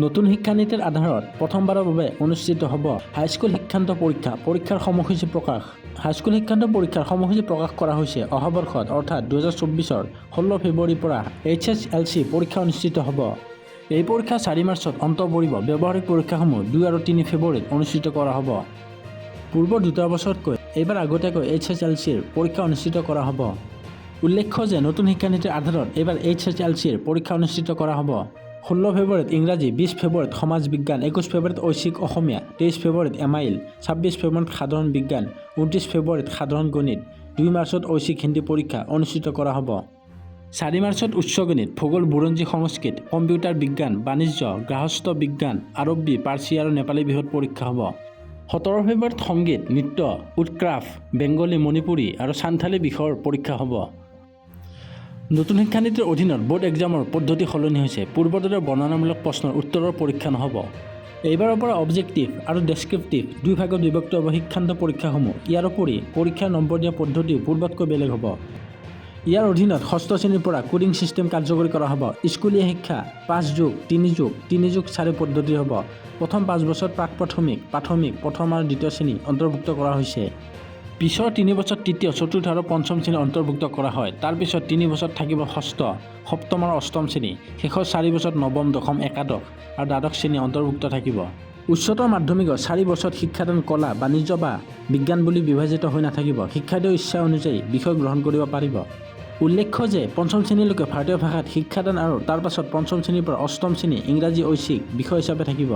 নতুন শিক্ষানীতিৰ আধাৰত প্ৰথমবাৰৰ বাবে অনুষ্ঠিত হ'ব হাইস্কুল শিক্ষান্ত পৰীক্ষা। পৰীক্ষাৰ সময়সূচী প্ৰকাশ। হাইস্কুল শিক্ষান্ত পৰীক্ষাৰ সময়সূচী প্ৰকাশ কৰা হৈছে অহা বৰ্ষত অৰ্থাৎ 2024 16 ফেব্ৰুৱাৰীৰ পৰা HSLC পৰীক্ষা অনুষ্ঠিত হ'ব। এই পৰীক্ষা 4 মাৰ্চত অন্ত পৰিব। ব্যৱহাৰিক পৰীক্ষাসমূহ 2 আৰু 3 ফেব্ৰুৱাৰীত অনুষ্ঠিত কৰা হ'ব। পূৰ্বৰ 2 বছৰতকৈ এইবাৰ আগতীয়াকৈ HSLCৰ পৰীক্ষা অনুষ্ঠিত কৰা হ'ব। উল্লেখ্য যে নতুন শিক্ষানীতিৰ আধাৰত এইবাৰ HSLCৰ পৰীক্ষা অনুষ্ঠিত কৰা হ'ব। 16 ফেব্ৰুৱাৰীত ইংৰাজী, 20 ফেব্ৰুৱাৰীত সমাজ বিজ্ঞান, 21 ফেব্ৰুৱাৰীত ঐচ্ছিক অসমীয়া, 23 ফেব্ৰুৱাৰীত এমাইল, 26 ফেব্ৰুৱাৰীত সাধাৰণ বিজ্ঞান, 29 ফেব্ৰুৱাৰীত সাধাৰণ গণিত, 2 মাৰ্চত ঐচ্ছিক হিন্দী পৰীক্ষা অনুষ্ঠিত কৰা হ'ব। 4 মাৰ্চত উচ্চ গণিত, ভূগোল, বুৰঞ্জী, সংস্কৃত, কম্পিউটাৰ বিজ্ঞান, বাণিজ্য, গৃহস্থ বিজ্ঞান, আৰবী, পাৰ্চী আৰু নেপালী বিষয়ত পৰীক্ষা হ'ব। 17 ফেব্ৰুৱাৰীত সংগীত, নৃত্য, উৎক্ৰাফ্ট, বেংগলী, মণিপুৰী আৰু সান্থালী বিষয়ৰ পৰীক্ষা হ'ব। নতুন শিক্ষানীতিৰ অধীনত বোৰ্ড এক্সামৰ পদ্ধতি সলনি হৈছে। পূৰ্বৰ দৰে বৰ্ণনামূলক প্ৰশ্নৰ উত্তৰৰ পৰীক্ষা নহ'ব। এইবাৰৰ পৰা অবজেক্টিভ আৰু ডেছক্ৰিপটিভ 2 ভাগত বিভক্ত হ'ব শিক্ষান্ত পৰীক্ষাসমূহ। ইয়াৰ উপৰি পৰীক্ষাৰ নম্বৰ দিয়া পদ্ধতিও পূৰ্বতকৈ বেলেগ হ'ব। ইয়াৰ অধীনত 6ষ্ঠ শ্ৰেণীৰ পৰা কোডিং ছিষ্টেম কাৰ্যকৰী কৰা হ'ব। স্কুলীয়া শিক্ষা 5+3+3+4 পদ্ধতি হ'ব। প্ৰথম 5 বছৰ প্ৰাথমিক, প্ৰথম আৰু দ্বিতীয় শ্ৰেণী অন্তৰ্ভুক্ত কৰা হৈছে। পিছৰ 3 বছৰত তৃতীয়, চতুৰ্থ আৰু পঞ্চম শ্ৰেণী অন্তৰ্ভুক্ত কৰা হয়। তাৰ পিছত 3 বছৰত থাকিব ষষ্ঠ, সপ্তম আৰু অষ্টম শ্ৰেণী। শেষৰ 4 বছৰত নৱম, দশম, একাদশ আৰু দ্বাদশ শ্ৰেণী অন্তৰ্ভুক্ত থাকিব। উচ্চতৰ মাধ্যমিকৰ 4 বছৰত শিক্ষাদান কলা, বাণিজ্য বা বিজ্ঞান বুলি বিভাজিত হৈ নাথাকিব। শিক্ষাৰ্থীৰ ইচ্ছা অনুযায়ী বিষয় গ্ৰহণ কৰিব পাৰিব। উল্লেখ্য যে পঞ্চম শ্ৰেণীলৈকে ভাৰতীয় ভাষাত শিক্ষাদান আৰু তাৰ পাছত পঞ্চম শ্ৰেণীৰ পৰা অষ্টম শ্ৰেণী ইংৰাজী ঐচ্ছিক বিষয় হিচাপে থাকিব।